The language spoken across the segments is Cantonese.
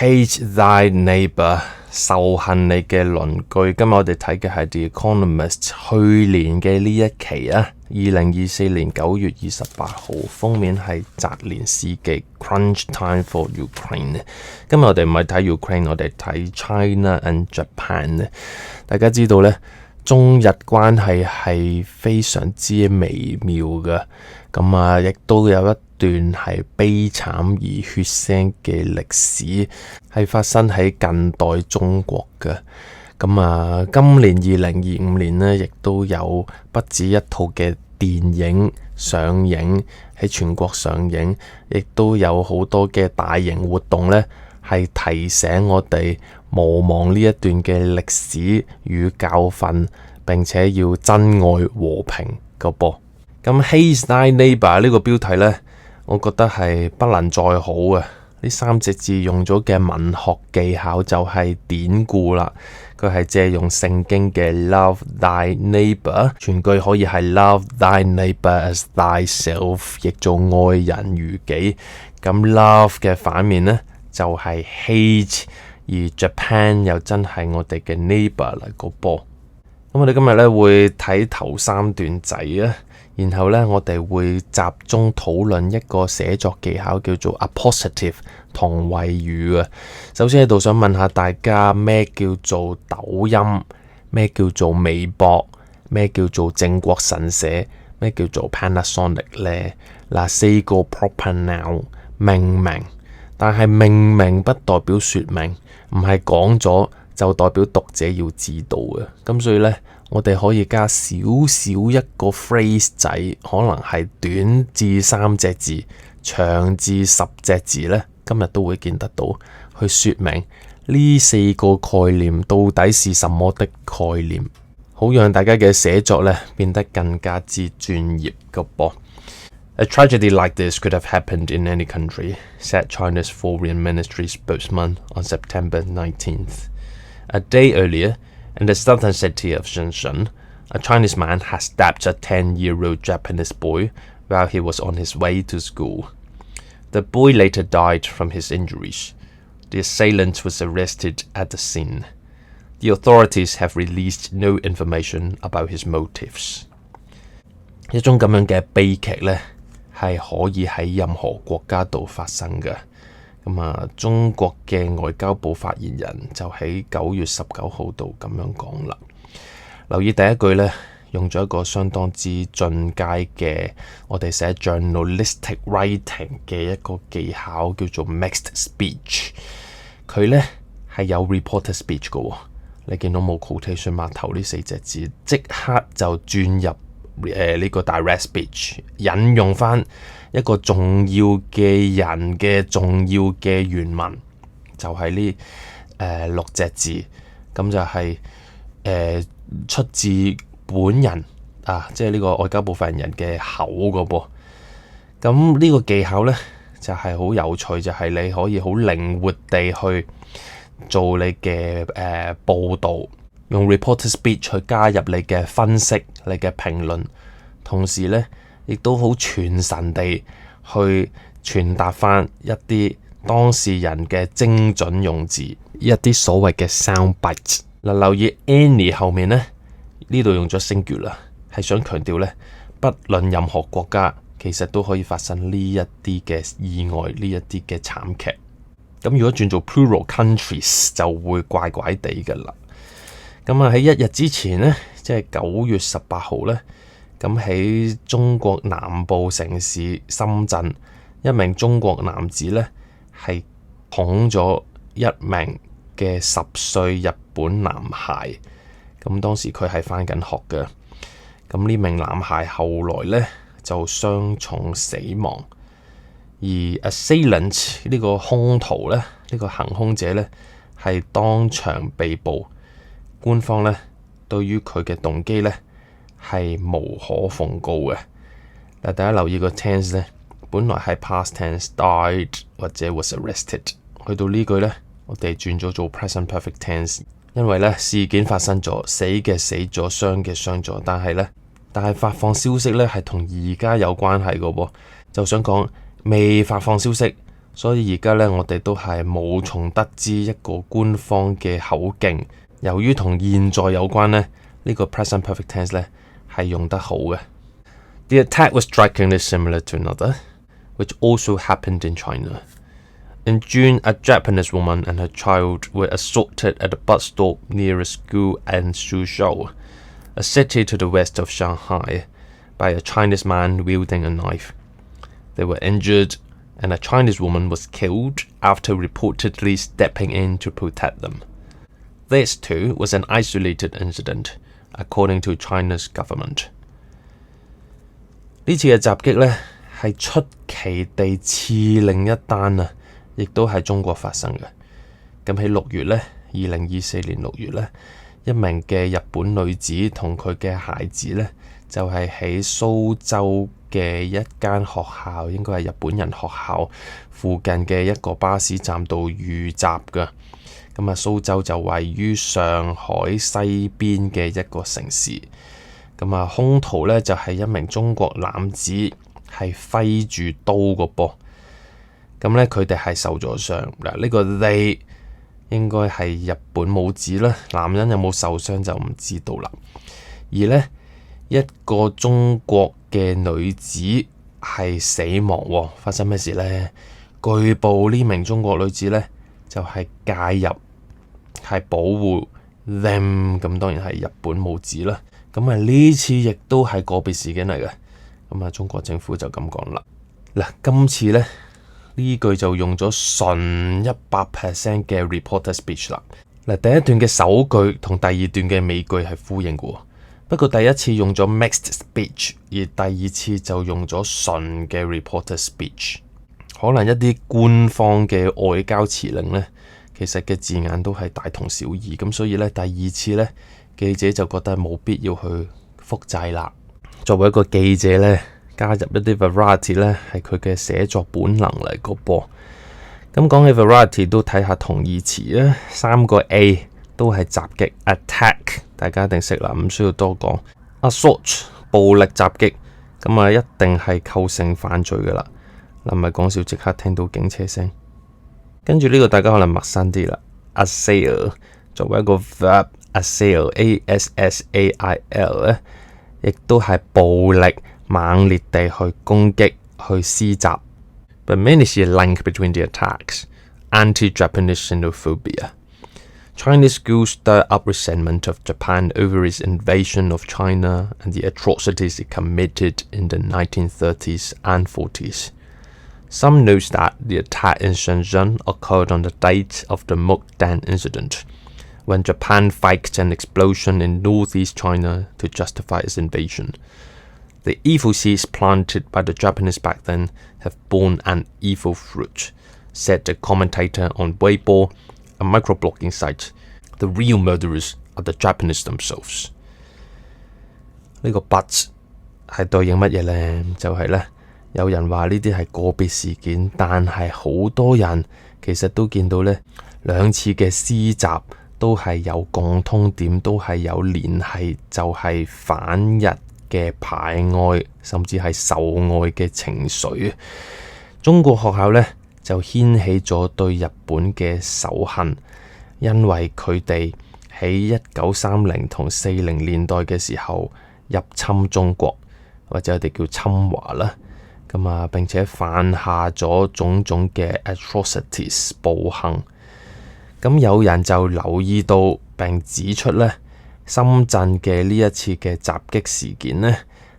Hate thy neighbour， 仇恨你嘅鄰居。今日我哋睇嘅係 The Economist 去年嘅呢一期啊，2024年9月28號，封面係澤連斯基 Crunch time for Ukraine。今日我哋唔係睇 Ukraine， 我哋睇 China and Japan。大家知道呢，中日關係係非常之微妙嘅，咁啊，亦都有一段係悲慘而血腥嘅歷史，係發生喺近代中國嘅。咁啊，今年2025年呢，亦都有不止一套嘅電影上映喺全國上映，亦都有好多嘅大型活動呢，係提醒我哋無忘呢一段嘅歷史與教訓，並且要珍愛和平個噃。咁 Hate thy neighbour 呢個標題呢，我覺得係不能再好啊！呢3隻字用咗嘅文學技巧就係典故啦，佢係借用聖經嘅 Love thy neighbour， 全句可以係 Love thy neighbour as thyself， 譯做愛人如己。咁 Love 嘅反面呢，就係 Hate， 而 Japan 又真係我哋嘅 neighbour 嚟個噃。咁我哋今日呢會睇頭3段仔啊。然後呢，我哋會集中討論一個寫作技巧叫做 appositive 同位語啊。首先喺度想問下大家，咩叫做抖音？咩叫做微博？咩叫做靖國神社？咩叫做 Panasonic 呢？嗱，4個 proper noun 命名，但係命名不代表說明，唔係講咗就代表讀者要知道嘅。咁所以呢，我哋可以加少少一個 phrase 仔，可能係短至3隻字，長至10隻字呢，今日都會見得到，去說明呢4個概念到底是什麼的概念，好讓大家嘅寫作呢變得更加之專業嘅噃。A tragedy like this could have happened in any country, said China's Foreign Ministry spokesman on September 19th. A day earlier, in the southern city of Shenzhen, a Chinese man had stabbed a 10-year-old Japanese boy while he was on his way to school. The boy later died from his injuries. The assailant was arrested at the scene. The authorities have released no information about his motives. 一種咁樣嘅悲劇呢，係可以喺任何國家度發生嘅。咁啊，中國嘅外交部發言人就喺9月19號度咁樣講啦。留意第一句呢，用咗一個相當之進階嘅我哋寫 journalistic writing 嘅一個技巧，叫做 mixed speech。佢呢係有 reporter speech 嘅喎，你見到冇 quotation mark 頭呢4隻字，即刻就轉入呢個 direct speech， 引用翻一個重要嘅人嘅重要嘅原文，就係呢6隻字，咁就係出自本人啊，即係呢個外交部發言人嘅口個噃。咁呢個技巧呢，就係好有趣，就係你可以好靈活地去做你嘅報導，用 reporter speech 去加入你嘅分析、你嘅評論，同時呢，亦都好傳神地去傳達翻一啲當事人嘅精準用字，一啲所謂嘅 sound bites。嗱，留意 any 後面呢，呢度用咗 singular， 係想強調呢，不論任何國家，其實都可以發生呢一啲嘅意外，呢一啲嘅慘劇。咁如果轉做 plural countries 就會怪怪地㗎啦。咁啊喺1日之前呢，即係9月18號呢，咁喺中國南部城市深圳，一名中國男子呢係捅咗一名嘅10歲日本男孩。咁當時佢係返緊學嘅。咁呢名男孩後來呢就傷重死亡。而 assailant 呢個兇徒呢，呢個行兇者呢係當場被捕。官方呢對於佢嘅動機呢係無可奉告嘅。大家留意個 tense 呢，本來係 past tense died 或者 was arrested， 去到呢句呢，我哋轉咗做 present perfect tense， 因為呢事件發生咗，死嘅死咗，傷嘅傷咗，但係發放消息呢係同而家有關係嘅喎，就想講未發放消息所以而家呢，我哋都係無從得知一個官方嘅口徑。由於同現在有關呢，呢個 present perfect tense 呢係用得好嘅。The attack was strikingly similar to another, which also happened in China. In June, a Japanese woman and her child were assaulted at a bus stop near a school in Suzhou, a city to the west of Shanghai, by a Chinese man wielding a knife. They were injured, and a Chinese woman was killed after reportedly stepping in to protect them. This too was an isolated incident, according to China's government. 呢次嘅襲擊呢，係出奇地似另一單啊，亦都係中國發生嘅。咁喺6月呢，2024年6月呢，一名嘅日本女子同佢嘅孩子呢，就係喺蘇州嘅一間學校，應該係日本人學校附近嘅一個巴士站度遇襲㗎。咁啊，蘇州就位於上海西邊嘅一個城市。咁啊，兇徒呢就係一名中國男子，係揮住刀個噃。咁呢，佢哋係受咗傷嗱。呢個 they 應該係日本母子啦，男人有冇受傷就唔知道啦。而呢，一個中國嘅女子係死亡喎，發生咩事呢？據報呢名中國女子呢，就係介入，係保護 them， 咁當然係日本母子啦。咁啊，呢次亦都係個別事件嚟嘅。咁啊，中國政府就咁講啦。嗱，今次呢，呢句就用咗純100% 嘅 reporter speech 啦。嗱，第一段嘅首句同第二段嘅尾句係呼應嘅喎。不過第一次用咗 mixed speech， 而第二次就用咗純嘅 reporter speech。可能一啲官方嘅外交辭令呢，其實嘅字眼都係大同小異。咁所以呢，第二次呢，記者就覺得冇必要去複製啦。作為一個記者呢，加入一啲 variety 呢，係佢嘅寫作本能嚟個噃。咁講起 variety 都睇下同義詞啊，3個 A 都係襲擊 attack， 大家一定識啦，唔需要多講。assault 暴力襲擊，咁啊一定係構成犯罪噶啦。嗱，唔係講笑，即刻聽到警車聲。跟住呢個大家可能陌生啲啦。assail 作為一個 verb assail A-S-S-A-I-L 咧，亦都係暴力猛烈地去攻擊去施襲。But many see a link between the attacks, anti-Japanese xenophobia. Chinese schools stir up resentment of Japan over its invasion of China and the atrocities it committed in the 1930s and 40s. Some note that the attack in Shenzhen occurred on the date of the Mukden incident, when Japan faked an explosion in northeast China to justify its invasion. The evil seeds planted by the Japanese back then have borne an evil fruit, said the commentator on Weibo, a microblogging site. The real murderers are the Japanese themselves. 呢個 but 係對應乜嘢呢？就係呢，有人話呢啲係個別事件，但係好多人其實都見到呢兩次嘅施襲都係有共通點，都係有聯繫，就係反日嘅排外，甚至係仇外嘅情緒。中國學校呢，就掀起咗對日本嘅仇恨，因為佢哋喺1930同40年代嘅時候入侵中國，或者我哋叫侵華啦。咁啊，並且犯下咗種種嘅 atrocities 暴行。咁有人就留意到並指出呢，深圳嘅呢一次嘅襲擊事件呢，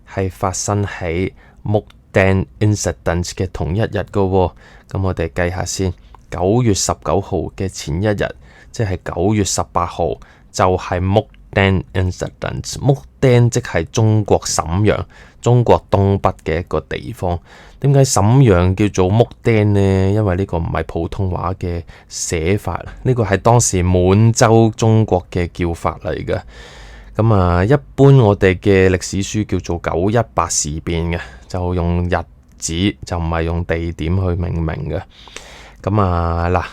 係發生喺 Mukden Incident 嘅同一日嘅喎。咁我哋計下先，9月19號嘅前一日，即係9月18號，就係 Mukden Incident。Mukden 即係中國瀋陽，中國東北嘅一個地方。點解瀋陽叫做 Mukden 呢？因為呢個唔係普通話嘅寫法，呢個係當時滿洲中國嘅叫法嚟嘅。咁啊，一般我哋嘅歷史書叫做918事變嘅，就用日子，就唔係用地點去命名嘅。咁啊嗱，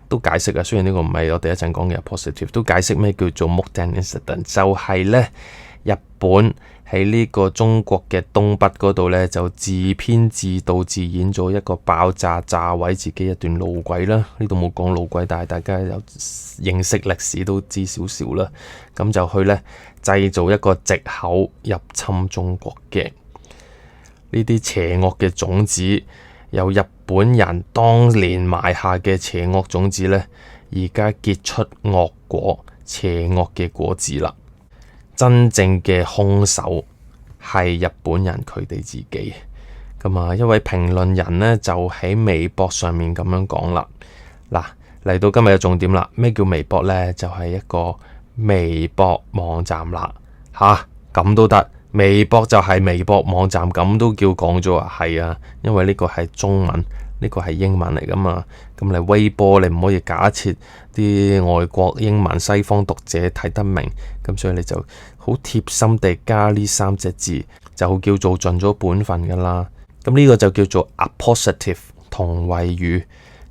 都解釋啊，雖然呢個唔係我哋一陣講嘅 positive， 都解釋咩叫做 Mukden Incident， 就係呢日本喺呢個中國嘅東北嗰度呢，就自編自導自演咗一個爆炸炸毀自己一段路軌啦。呢度冇講路軌，但係大家有認識歷史都知少少啦。咁就去呢製造一個藉口入侵中國嘅呢啲邪惡嘅種子，由日本人當年埋下嘅邪惡種子呢，而家結出惡果，邪惡嘅果子啦。真正嘅兇手係日本人佢哋自己。咁啊，一位評論人呢，就喺微博上面咁樣講啦。嗱，嚟到今日嘅重點啦。咩叫微博呢？就係一個微博網站啦。吓，咁都得？微博就係微博網站，咁都叫講咗啊？係啊，因為呢個係中文，呢個係英文嚟噶嘛。咁你微博你唔可以假設啲外國英文西方讀者睇得明，咁所以你就好貼心地加呢3隻字，就叫做盡咗本分噶啦。咁呢個就叫做 appositive 同位語，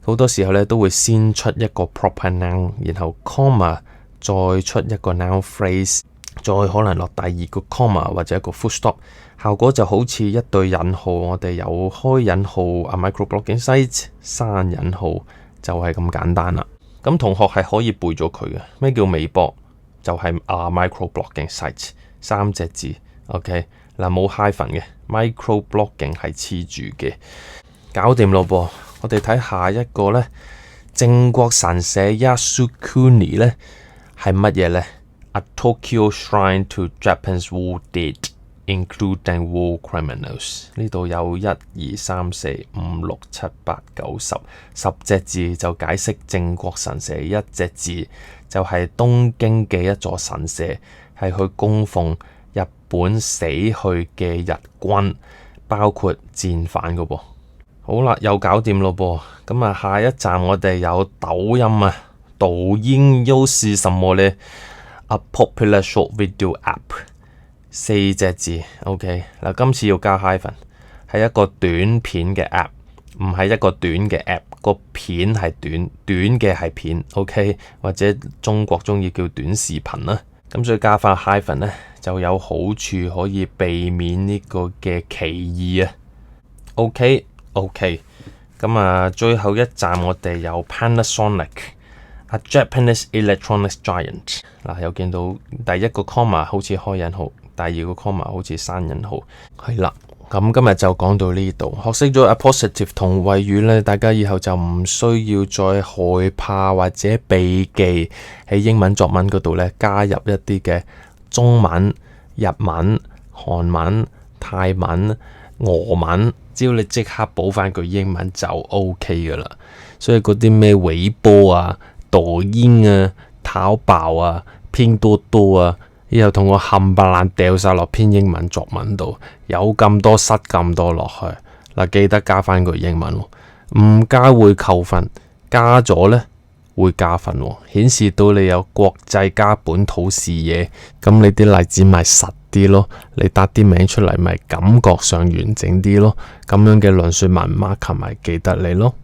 好多時候咧都會先出一個 proper noun， 然後 comma 再出一個 noun phrase， 再可能落第二個 comma 或者一個 full stop， 效果就好似一對引號，我哋有開引號 a microblogging site， 刪引號，就係咁簡單啦。咁同學係可以背咗佢嘅。咩叫微博？就係 a microblogging site 3隻字。OK， 嗱，冇 hyphen 嘅 microblogging 係黐住嘅，搞掂咯噃。我哋睇下一個呢，靖國神社 Yasukuni 呢係乜嘢呢？ A Tokyo shrine to Japan's war dead, including war criminals。呢度有1、2、3、4、5、6、7、8、9、10隻字就解釋靖國神社，一隻字就係東京嘅一座神社，係去供奉日本死去嘅日軍，包括戰犯噶噃。好啦，又搞掂咯噃。咁啊，下一站我哋有抖音啊。抖音又是什麼呢？ A popular short video app， 4隻字。OK， 嗱，今次要加 hyphen， 係一個短片嘅 app， 唔係一個短嘅 app， 個片係短，短嘅係片。OK， 或者中國中意叫短視頻啦。咁所以加翻 hyphen 呢，就有好處可以避免呢個嘅歧義啊。OK， 咁啊，最後一站我哋有 Panasonic，A Japanese electronics giant。嗱，又見到第一個 comma 好似開引號，第二個 comma 好似刪引號。係啦，咁今日就講到呢度。學識咗 appositive 同位語呢，大家以後就唔需要再害怕或者避忌喺英文作文嗰度呢加入一啲嘅中文、日文、韓文、泰文、俄文，只要你即刻補翻句英文就 OK 噶啦。所以嗰啲咩微波啊、抖音啊、淘寶啊、拼多多啊，以後同我冚唪唥掉晒落篇英文作文度，有咁多塞咁多落去嗱，記得加翻句英文喎，唔加會扣分，加咗呢會加分喎，顯示到你有國際加本土視野，咁你啲例子咪實啲咯，你答啲名出嚟咪感覺上完整啲咯，咁樣嘅論述文marker咪記得你咯。